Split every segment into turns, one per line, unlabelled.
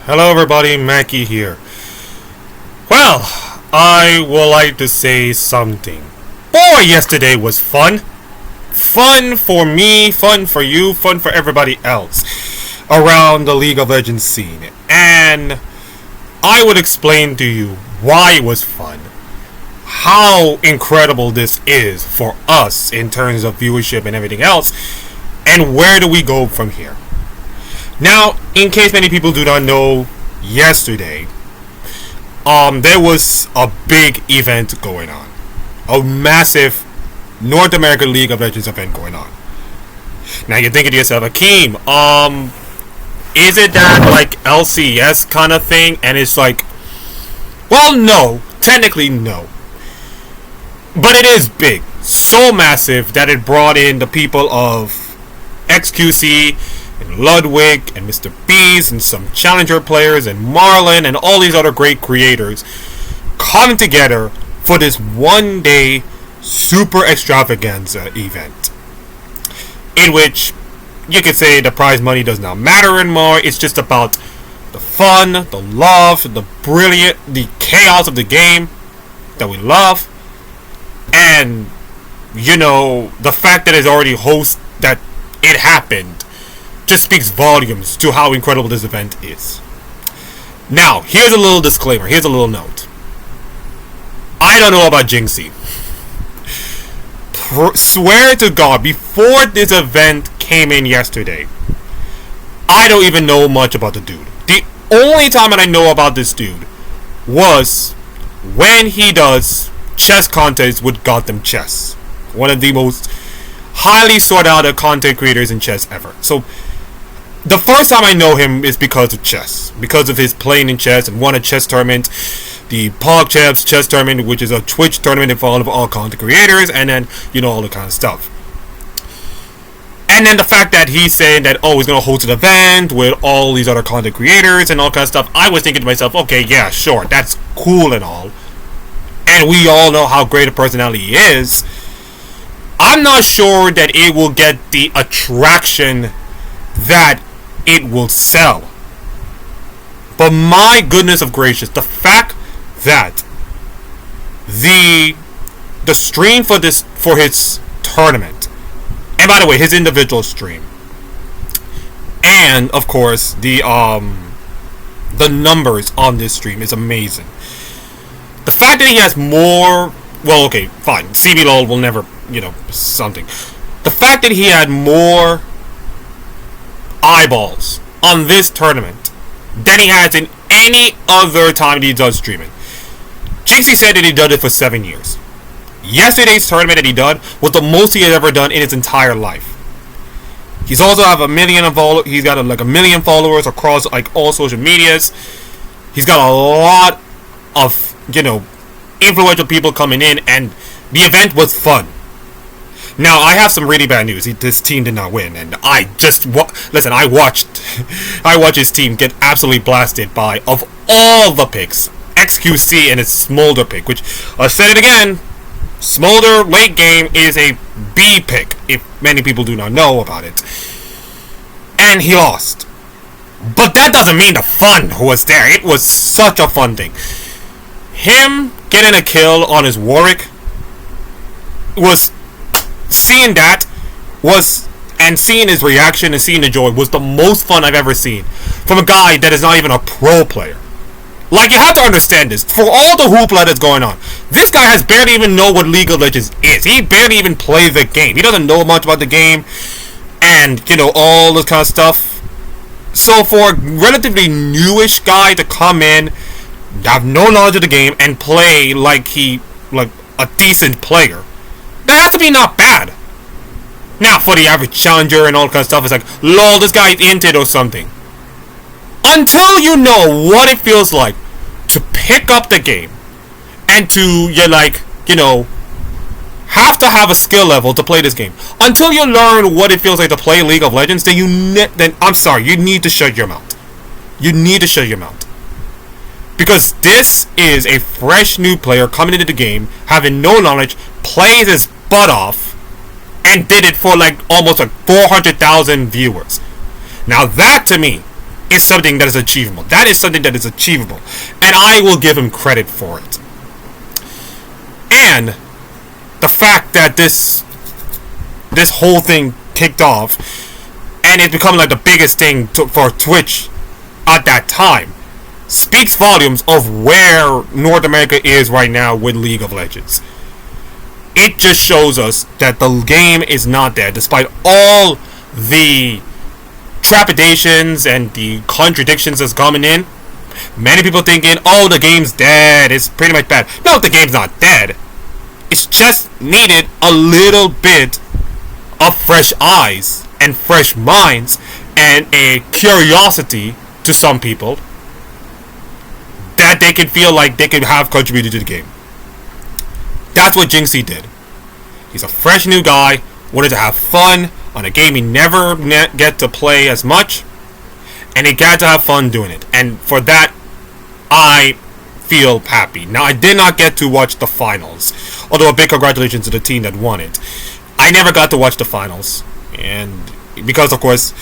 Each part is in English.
Hello everybody, Mackie here. Well, I would like to say something. Boy, yesterday was fun. Fun for me, fun for you, fun for everybody else around the League of Legends scene. And I would explain to you why it was fun. How incredible this is for us in terms of viewership and everything else. And where do we go from here? Now, in case many people do not know, yesterday, there was a big event going on. A massive North American League of Legends event going on. Now you're thinking to yourself, Akeem, is it that like LCS kind of thing? And it's like, well, no. Technically, no. But it is big. So massive that it brought in the people of Jynxzi and Ludwig and Mr. Beast and some challenger players and Marlon and all these other great creators coming together for this one day super extravaganza event, in which you could say the prize money does not matter anymore. It's just about the fun, the love, the brilliant, the chaos of the game that we love, and you know, the fact that it's already that it happened just speaks volumes to how incredible this event is. Now, here's a little disclaimer. Here's a little note. I don't know about Jynxzi. Swear to God, before this event came in yesterday, I don't even know much about the dude. The only time that I know about this dude was when he does chess contests with Gotham Chess. One of the most highly sought out content creators in chess ever. So, the first time I know him is because of chess. Because of his playing in chess and won a chess tournament. The PogChamps chess tournament, which is a Twitch tournament involving all content creators. And then, you know, all the kind of stuff. And then the fact that he's saying that, oh, he's going to host an event with all these other content creators and all kind of stuff. I was thinking to myself, okay, yeah, sure, that's cool and all. And we all know how great a personality he is. I'm not sure that it will get the attraction that it will sell. But my goodness of gracious, the fact that the stream for his tournament, and by the way, his individual stream, and of course the numbers on this stream is amazing. The fact that he has more, well, okay, fine, CBLOL will never, you know, something. The fact that he had more eyeballs on this tournament than he has in any other time he does streaming. Jynxzi said that he did it for 7 years. Yesterday's tournament that he done was the most he had ever done in his entire life. He's also have he's got like a million followers across like all social medias. He's got a lot of, you know, influential people coming in, and the event was fun. Now, I have some really bad news. This team did not win, and I just listen. I watched his team get absolutely blasted by, of all the picks, Jynxzi and his Smolder pick. Which I said it again, Smolder late game is a B pick. If many people do not know about it, and he lost. But that doesn't mean the fun was there. It was such a fun thing. Him getting a kill on his Warwick was. Seeing that was, and seeing his reaction and seeing the joy was the most fun I've ever seen from a guy that is not even a pro player. Like, you have to understand this. For all the hoopla that's going on, this guy has barely even know what League of Legends is. He barely even plays the game. He doesn't know much about the game, and, you know, all this kind of stuff. So for a relatively newish guy to come in, have no knowledge of the game, and play like a decent player, that has to be not bad. Now, for the average challenger and all kind of stuff, it's like, lol, this guy's into it or something. Until you know what it feels like to pick up the game and to, have to have a skill level to play this game. Until you learn what it feels like to play League of Legends, then I'm sorry, you need to shut your mouth. You need to shut your mouth. Because this is a fresh new player coming into the game, having no knowledge, plays his butt off, and did it for like almost like 400,000 viewers. Now that to me is something that is achievable. That is something that is achievable. And I will give him credit for it. And the fact that this whole thing kicked off and it become like the biggest thing for Twitch at that time speaks volumes of where North America is right now with League of Legends. It just shows us that the game is not dead, despite all the trepidations and the contradictions that's coming in. Many people thinking, oh, the game's dead, it's pretty much bad. No, the game's not dead. It's just needed a little bit of fresh eyes and fresh minds and a curiosity to some people that they can feel like they can have contributed to the game. That's what Jynxzi did. He's a fresh new guy, wanted to have fun on a game he never get to play as much, and he got to have fun doing it. And for that, I feel happy. Now, I did not get to watch the finals, although a big congratulations to the team that won it. I never got to watch the finals, and because, of course,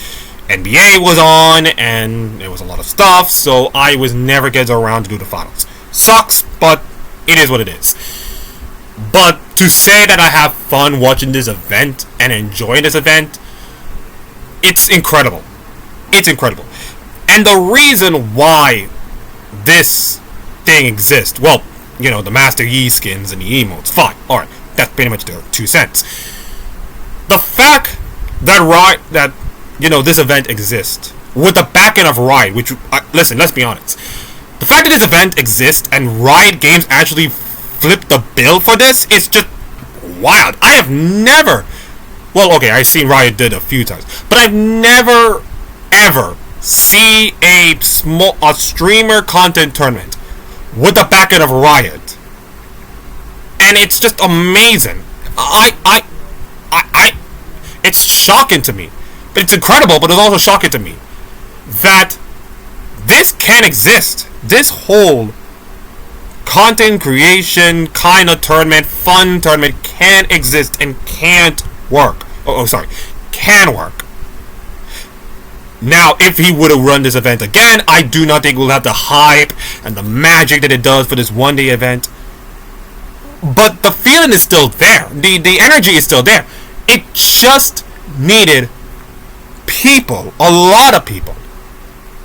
NBA was on, and there was a lot of stuff, so I was never getting around to do the finals. Sucks, but it is what it is. But to say that I have fun watching this event and enjoying this event, it's incredible. It's incredible. And the reason why this thing exists, well, you know, the Master Yi skins and the emotes, fine. Alright, that's pretty much their 2 cents. The fact that this event exists with the backing of Riot, which, listen, let's be honest. The fact that this event exists and Riot Games actually flipped the bill for this is just wild. I have never, well, okay, I've seen Riot did a few times, but I've never, ever see a streamer content tournament with the backing of Riot. And it's just amazing. It's shocking to me. But it's incredible, but it's also shocking to me that this can exist. This whole content creation kind of tournament, fun tournament can exist and can't work. Can work. Now, if he would have run this event again, I do not think we'll have the hype and the magic that it does for this one-day event. But the feeling is still there. The energy is still there. It just needed people, a lot of people,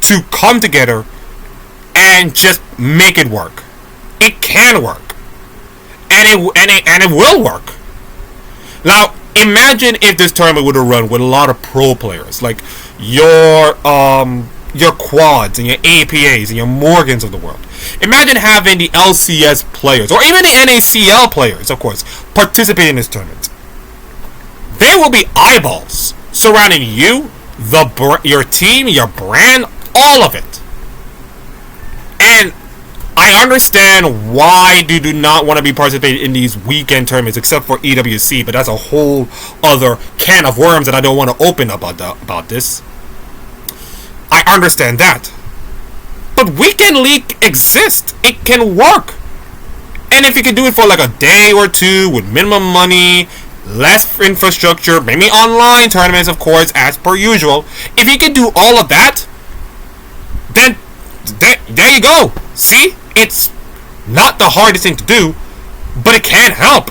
to come together and just make it work. It can work, and it will work. Now, imagine if this tournament would have run with a lot of pro players, like your Quads and your APAs and your Morgans of the world. Imagine having the LCS players, or even the NACL players, of course, participate in this tournament. There will be eyeballs surrounding you, your team, your brand, all of it. And I understand why you do not want to be participating in these weekend tournaments, except for EWC, but that's a whole other can of worms that I don't want to open up about this. I understand that. But Weekend League exists. It can work. And if you can do it for like a day or two with minimum money, less infrastructure, maybe online tournaments, of course, as per usual. If you can do all of that, then there you go. See? It's not the hardest thing to do, but it can help.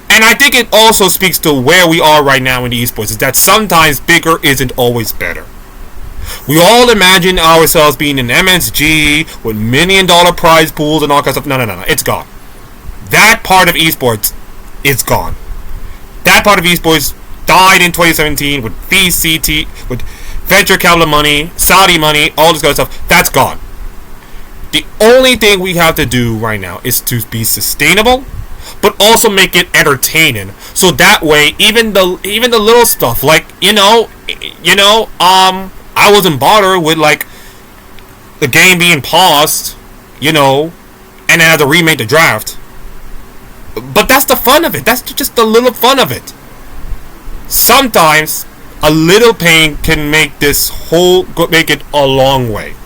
And I think it also speaks to where we are right now in the esports, is that sometimes bigger isn't always better. We all imagine ourselves being in MSG with $1 million prize pools and all kinds of stuff. No. It's gone. That part of esports is gone. That part of esports died in 2017 with VCT, with venture capital money, Saudi money, all this kind of stuff. That's gone. The only thing we have to do right now is to be sustainable, but also make it entertaining. So that way, even the little stuff, like I wasn't bothered with like the game being paused, and then had to remake the draft. But that's the fun of it. That's just the little fun of it. Sometimes a little pain can make make it a long way.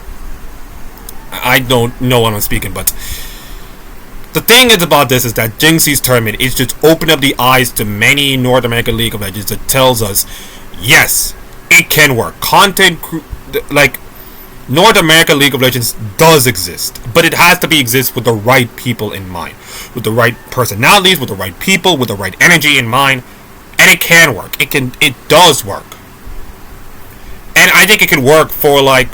I don't know what I'm speaking, but the thing is about this is that Jynxzi's tournament is just opening up the eyes to many North American League of Legends that tells us, yes, it can work. like North America League of Legends does exist, but it has to exist with the right people in mind, with the right personalities, with the right people, with the right energy in mind, and it can work. It does work, and I think it can work for like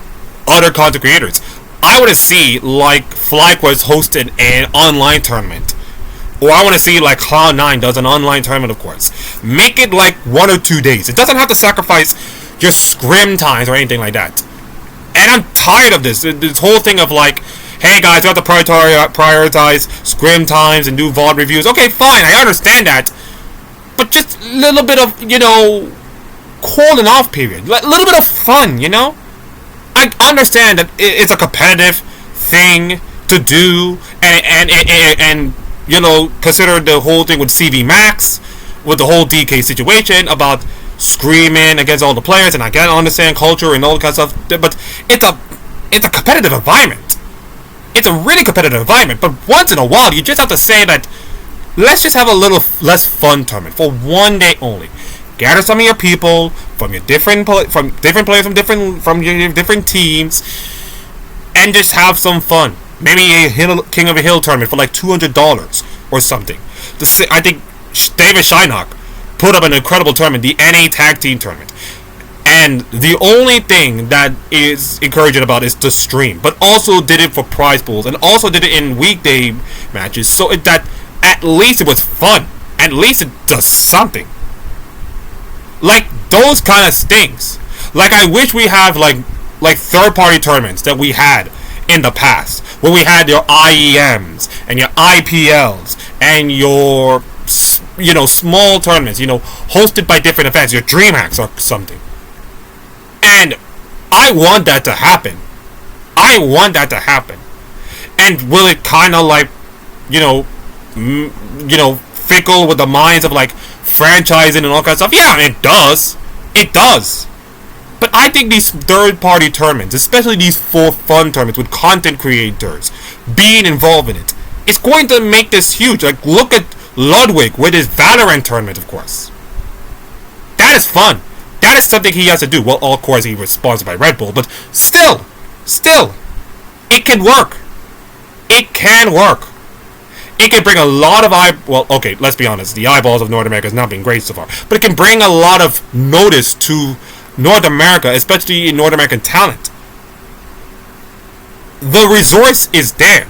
other content creators. I want to see like FlyQuest hosted an online tournament, or I want to see like Cloud9 does an online tournament. Of course, make it like 1 or 2 days. It doesn't have to sacrifice your scrim times or anything like that. And I'm tired of this whole thing of like, hey guys, we have to prioritize scrim times and do VOD reviews. Okay, fine, I understand that, but just a little bit of, cooling off period, a little bit of fun, I understand that it's a competitive thing to do, and consider the whole thing with CV Max, with the whole DK situation about screaming against all the players, and I can understand culture and all that kind of stuff, but it's a competitive environment. It's a really competitive environment, but once in a while you just have to say that let's just have a little less fun tournament for 1 day only. Gather some of your people from your different players from your different teams, and just have some fun. Maybe a King of a Hill tournament for like $200 or something. I think David Scheinhock put up an incredible tournament, the NA Tag Team Tournament. And the only thing that is encouraging about is the stream, but also did it for prize pools, and also did it in weekday matches, so that at least it was fun. At least it does something. Like those kind of things. Like I wish we have like third-party tournaments that we had in the past, where we had your IEMs and your IPLs and your small tournaments, hosted by different events, your DreamHacks or something. And I want that to happen. And will it kind of like, fickle with the minds of like franchising and all kinds of stuff? Yeah, it does. But I think these third-party tournaments, especially these for fun tournaments with content creators being involved in it, it's going to make this huge. Like, look at Ludwig with his Valorant tournament, of course. That is fun. That is something he has to do. Well, of course, he was sponsored by Red Bull, but still, it can work. It can work. It can bring a lot of let's be honest, the eyeballs of North America has not been great so far, but it can bring a lot of notice to North America, especially in North American talent. The resource is there.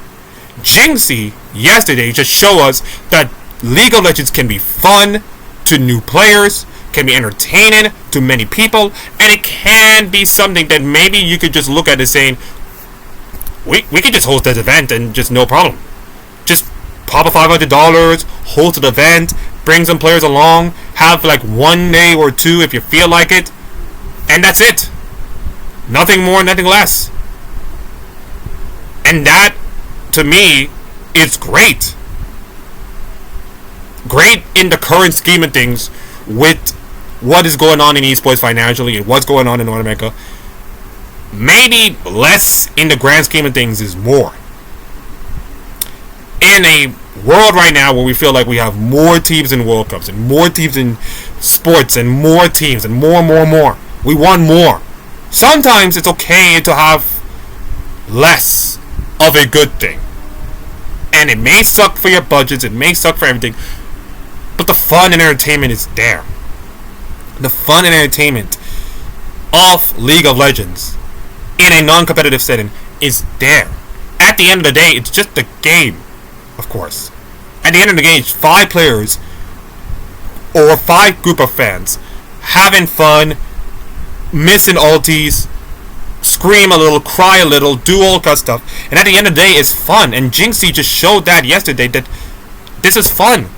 Jynxzi yesterday just showed us that League of Legends can be fun to new players, can be entertaining to many people, and it can be something that maybe you could just look at as saying, we could just host this event and just no problem. Just pop a $500, host an event, bring some players along, have like 1 day or 2 if you feel like it, and that's it. Nothing more, nothing less. And that, to me, is great. Great in the current scheme of things with what is going on in esports financially and what's going on in North America. Maybe less in the grand scheme of things is more. In a world right now where we feel like we have more teams in World Cups and more teams in sports and more teams and more. We want more. Sometimes it's okay to have less of a good thing. And it may suck for your budgets, it may suck for everything, but the fun and entertainment is there. The fun and entertainment of League of Legends in a non-competitive setting is there. At the end of the day, it's just a game, of course. At the end of the game, it's 5 players or 5 group of fans having fun, missing ultis, scream a little, cry a little, do all that stuff. And at the end of the day, it's fun. And Jynxzi just showed that yesterday, that this is fun.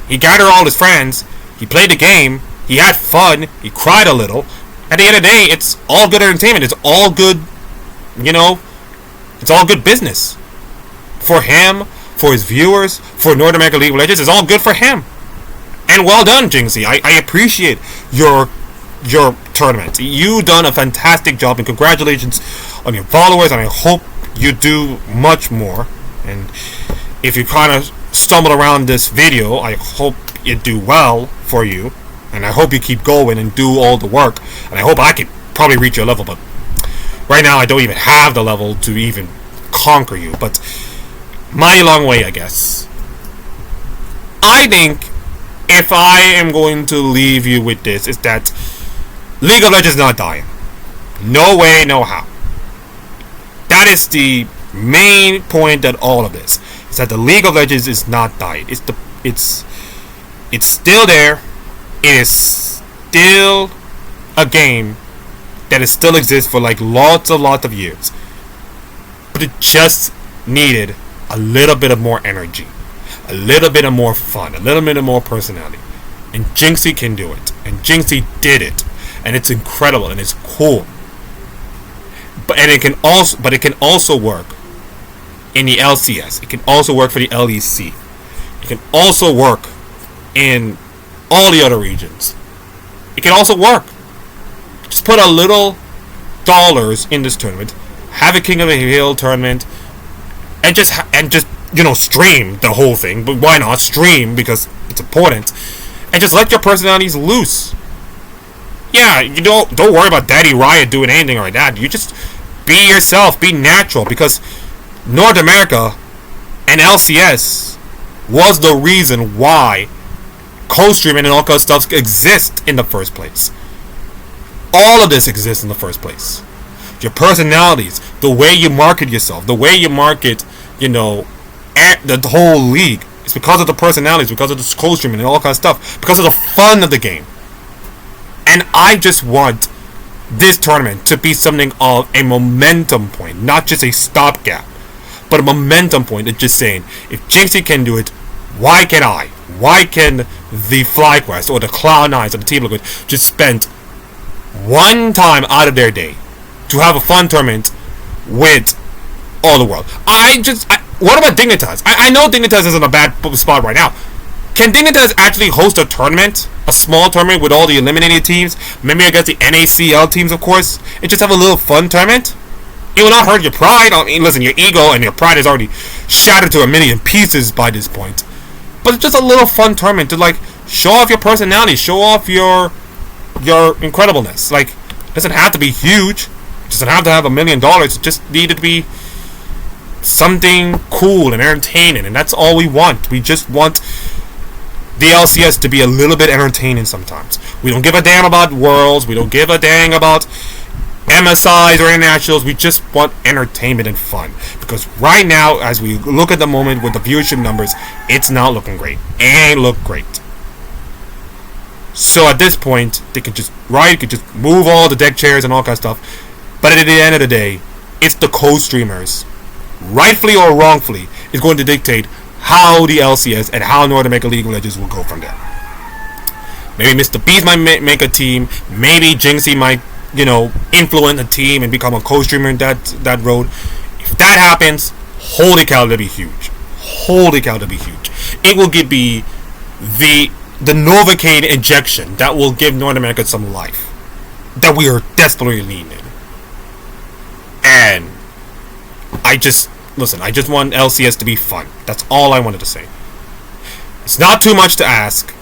He gathered all his friends, he played the game, he had fun, he cried a little. At the end of the day, it's all good entertainment. It's all good, it's all good business. For him, for his viewers, for North American League of Legends, it's all good for him. And well done, Jynxzi. I appreciate your tournament. You've done a fantastic job, and congratulations on your followers, and I hope you do much more. And if you kind of stumble around this video, I hope you do well for you, and I hope you keep going and do all the work, and I hope I can probably reach your level, but Right now, I don't even have the level to even conquer you, but mighty long way, I guess. I think if I am going to leave you with this, is that League of Legends is not dying. No way, no how. That is the main point that all of this is, that the League of Legends is not dying. It's still there. It is still a game that is still exists for like lots of years. But it just needed a little bit of more energy, a little bit of more fun, a little bit of more personality. And Jynxzi can do it. And Jynxzi did it. And it's incredible and it's cool. But it can also work in the LCS. It can also work for the LEC. It can also work in all the other regions. It can also work. Just put a little dollars in this tournament. Have a King of the Hill tournament, and just stream the whole thing. But why not stream, because it's important, and just let your personalities loose. Yeah, you don't worry about Daddy Riot doing anything like that. You just be yourself, be natural, because North America and LCS was the reason why co-streaming and all kind of stuff exist in the first place. All of this exists in the first place. Your personalities, the way you market yourself, the way you market, the whole league. It's because of the personalities, because of the co-streaming and all kind of stuff, because of the fun of the game. And I just want this tournament to be something of a momentum point, not just a stopgap, but a momentum point. It's just saying, if Jynxzi can do it, why can I? Why can the FlyQuest or the Cloud9s or the Team Liquid just spend one time out of their day to have a fun tournament with all the world? What about Dignitas? I know Dignitas is in a bad spot right now. Can Dignitas actually host a tournament? A small tournament with all the eliminated teams? Maybe against the NACL teams, of course. And just have a little fun tournament? It will not hurt your pride. I mean, listen, your ego and your pride is already shattered to a million pieces by this point. But it's just a little fun tournament to, like, show off your personality. Show off your incredibleness. Like, it doesn't have to be huge. It doesn't have to have $1 million. It just needed to be something cool and entertaining. And that's all we want. We just want the LCS to be a little bit entertaining sometimes. We don't give a damn about Worlds. We don't give a dang about MSIs or internationals. We just want entertainment and fun. Because right now, as we look at the moment with the viewership numbers, it's not looking great. It ain't look great. So at this point, they could just move all the deck chairs and all kind of stuff. But at the end of the day, it's the co-streamers, rightfully or wrongfully, is going to dictate how the LCS and how North American League of Legends will go from there. Maybe Mr. Beast might make a team. Maybe Jynxzi might, influence a team and become a co-streamer in that road. If that happens, holy cow, that'll be huge. Holy cow, that'll be huge. It will be the Novocaine injection that will give North America some life that we are desperately needing. And I just want LCS to be fun. That's all I wanted to say. It's not too much to ask,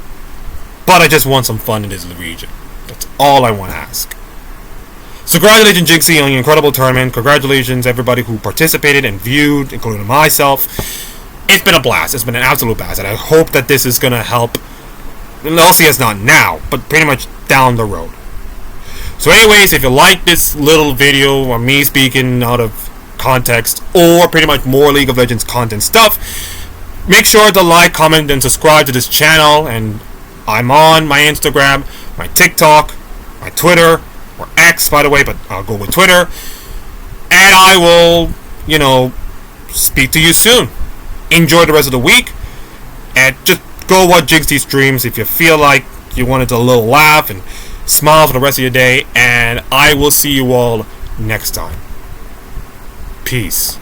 but I just want some fun in this region. That's all I want to ask. So congratulations, Jynxzi, on your incredible tournament. Congratulations, everybody who participated and viewed, including myself. It's been a blast. It's been an absolute blast, and I hope that this is going to help. LCS not now, but pretty much down the road. So anyways, if you like this little video of me speaking out of context, or pretty much more League of Legends content stuff, make sure to like, comment, and subscribe to this channel. And I'm on my Instagram, my TikTok, my Twitter, or X, by the way, but I'll go with Twitter. And I will, speak to you soon. Enjoy the rest of the week, and just go watch Jynxzi streams if you feel like you wanted a little laugh and smile for the rest of your day. And I will see you all next time. Peace.